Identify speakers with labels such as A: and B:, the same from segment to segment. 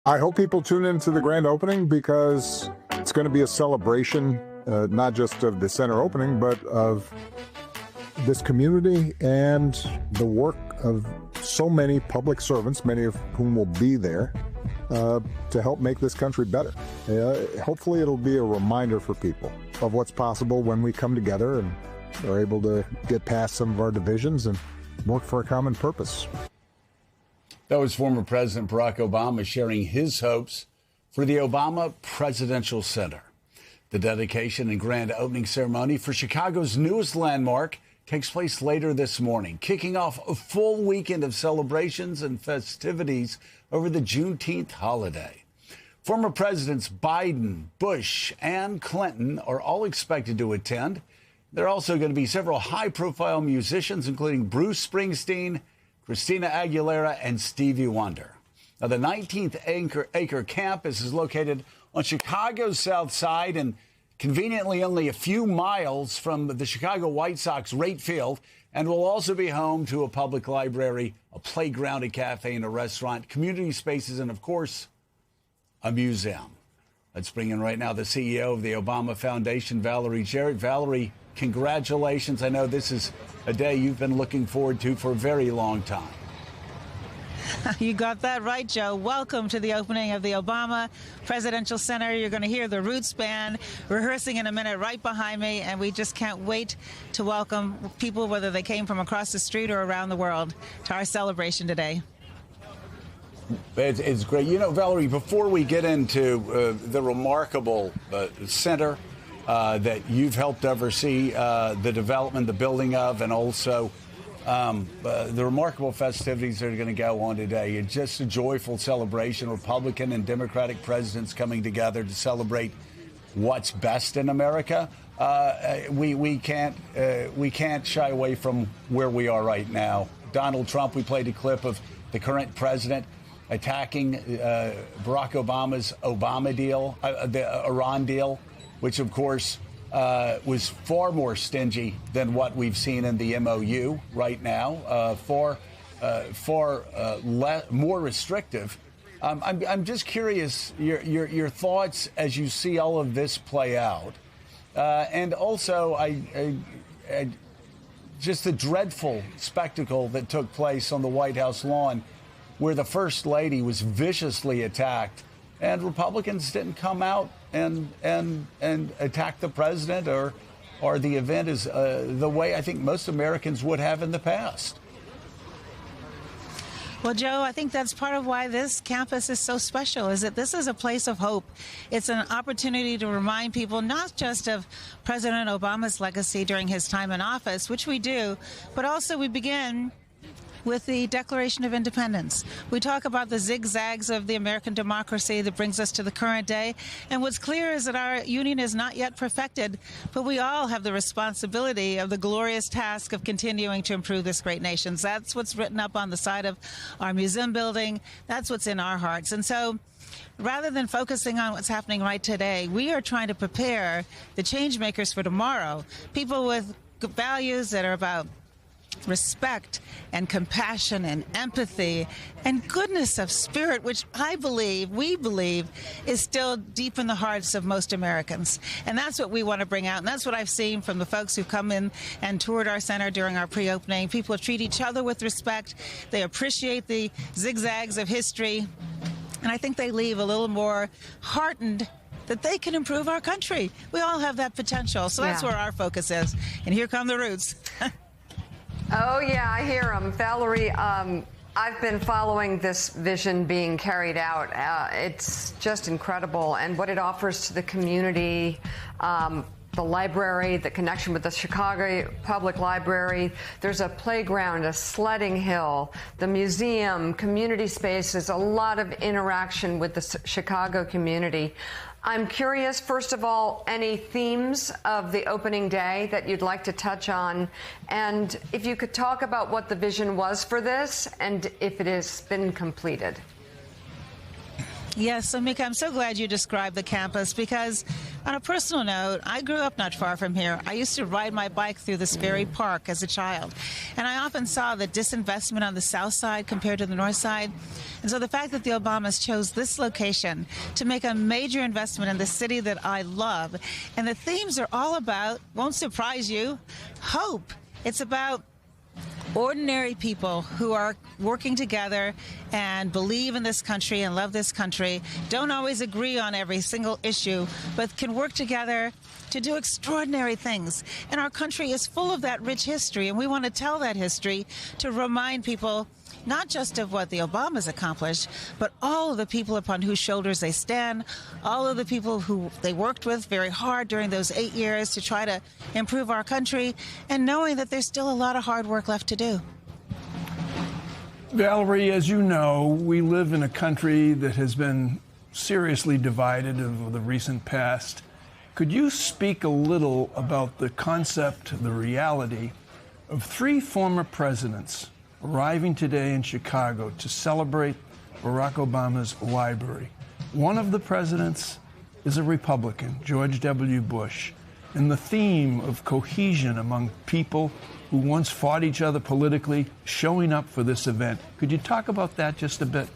A: I hope people tune into the grand opening because it's going to be a celebration, not just of the center opening, but of this community and the work of so many public servants, many of whom will be there to help make this country better. Hopefully it'll be a reminder for people of what's possible when we come together and are able to get past some of our divisions and work for a common purpose.
B: That was former President Barack Obama sharing his hopes for the Obama Presidential Center. The dedication and grand opening ceremony for Chicago's newest landmark takes place later this morning, kicking off a full weekend of celebrations and festivities over the Juneteenth holiday. Former Presidents Biden, Bush, and Clinton are all expected to attend. There are also going to be several high-profile musicians, including Bruce Springsteen, Christina Aguilera, and Stevie Wonder. Now, the 19th-acre campus is located on Chicago's south side and conveniently only a few miles from the Chicago White Sox Rate Field, and will also be home to a public library, a playground, a cafe, and a restaurant, community spaces, and, of course, a museum. Let's bring in right now the CEO of the Obama Foundation, Valerie Jarrett. Valerie, congratulations. I know this is a day you've been looking forward to for a very long time.
C: You got that right, Joe. Welcome to the opening of the Obama Presidential Center. You're going to hear the Roots Band rehearsing in a minute right behind me, and we just can't wait to welcome people, whether they came from across the street or around the world, to our celebration today.
B: It's great. You know, Valerie, before we get into the remarkable center that you've helped oversee the development, the building of, and also the remarkable festivities that are going to go on today. It's just a joyful celebration. Republican and Democratic presidents coming together to celebrate what's best in America. We can't shy away from where we are right now. Donald Trump, we played a clip of the current president attacking Barack Obama's Obama deal, the Iran deal, which, of course, was far more stingy than what we've seen in the MOU right now, far more restrictive. I'm just curious your thoughts as you see all of this play out, and also just the dreadful spectacle that took place on the White House lawn, where the First Lady was viciously attacked, and Republicans didn't come out and attack the president or the event is the way I think most Americans would have in the past.
C: Well, Joe, I think that's part of why this campus is so special, is that this is a place of hope. It's an opportunity to remind people not just of President Obama's legacy during his time in office, which we do, but also we begin with the Declaration of Independence. We talk about the zigzags of the American democracy that brings us to the current day. And what's clear is that our union is not yet perfected, but we all have the responsibility of the glorious task of continuing to improve this great nation. That's what's written up on the side of our museum building. That's what's in our hearts. And so rather than focusing on what's happening right today, we are trying to prepare the change makers for tomorrow, people with values that are about respect and compassion and empathy and goodness of spirit, which we believe is still deep in the hearts of most Americans. And that's what we want to bring out. And that's what I've seen from the folks who've come in and toured our center during our pre-opening. People treat each other with respect. They appreciate the zigzags of history. And I think they leave a little more heartened that they can improve our country. We all have that potential. So that's where our focus is. And here come the Roots.
D: Oh, yeah, I hear them. Valerie, I've been following this vision being carried out. It's just incredible. And what it offers to the community, the library, the connection with the Chicago Public Library. There's a playground, a sledding hill, the museum, community spaces, a lot of interaction with the Chicago community. I'm curious, first of all, any themes of the opening day that you'd like to touch on, and if you could talk about what the vision was for this and if it has been completed.
C: Yes, so Mika, I'm so glad you described the campus because On a personal note, I grew up not far from here. I used to ride my bike through this very park as a child, and I often saw the disinvestment on the south side compared to the north side. And so the fact that the Obamas chose this location to make a major investment in the city that I love, and the themes are all about, won't surprise you, hope. It's about ordinary people who are working together and believe in this country and love this country, don't always agree on every single issue, but can work together to do extraordinary things. And our country is full of that rich history, and we want to tell that history to remind people not just of what the Obamas accomplished, but all of the people upon whose shoulders they stand, all of the people who they worked with very hard during those 8 years to try to improve our country, and knowing that there's still a lot of hard work left to do.
E: Valerie, as you know, we live in a country that has been seriously divided over the recent past. Could you speak a little about the concept, the reality of 3 former presidents arriving today in Chicago to celebrate Barack Obama's library? One of the presidents is a Republican, George W. Bush, and the theme of cohesion among people who once fought each other politically showing up for this event. Could you talk about that just a bit?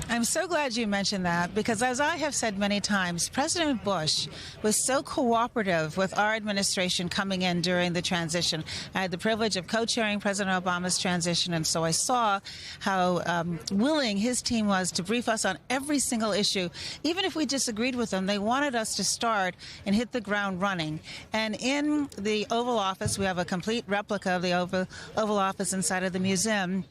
C: I'm so glad you mentioned that, because as I have said many times, President Bush was so cooperative with our administration coming in during the transition. I had the privilege of co-chairing President Obama's transition, and so I saw how willing his team was to brief us on every single issue. Even if we disagreed with them, they wanted us to start and hit the ground running. And in the Oval Office, we have a complete replica of the Oval Office inside of the museum.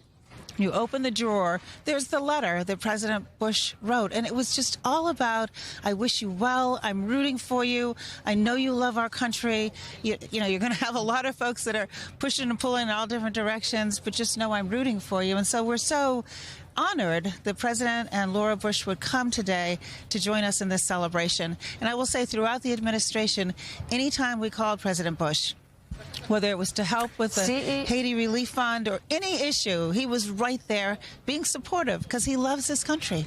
C: You open the drawer, there's the letter that President Bush wrote, and it was just all about, I wish you well, I'm rooting for you, I know you love our country, you know, you're going to have a lot of folks that are pushing and pulling in all different directions, but just know I'm rooting for you. And so we're so honored that President and Laura Bush would come today to join us in this celebration. And I will say, throughout the administration, anytime we called President Bush, whether it was to help with the Haiti Relief Fund or any issue, he was right there being supportive because he loves this country.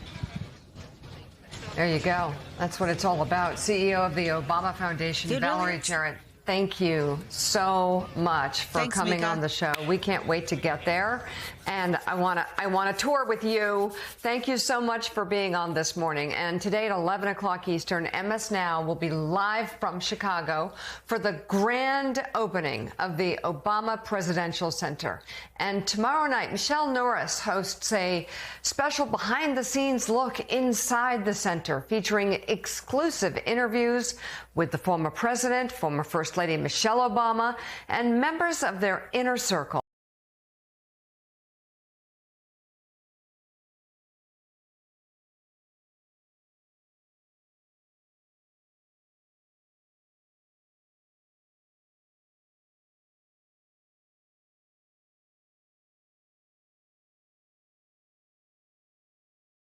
D: There you go. That's what it's all about. CEO of the Obama Foundation, Valerie Jarrett, thank you so much for coming on the show. We can't wait to get there. And I want to tour with you. Thank you so much for being on this morning. And today at 11 o'clock Eastern, MS Now will be live from Chicago for the grand opening of the Obama Presidential Center. And tomorrow night, Michelle Norris hosts a special behind-the-scenes look inside the center, featuring exclusive interviews with the former president, former First Lady Michelle Obama, and members of their inner circle.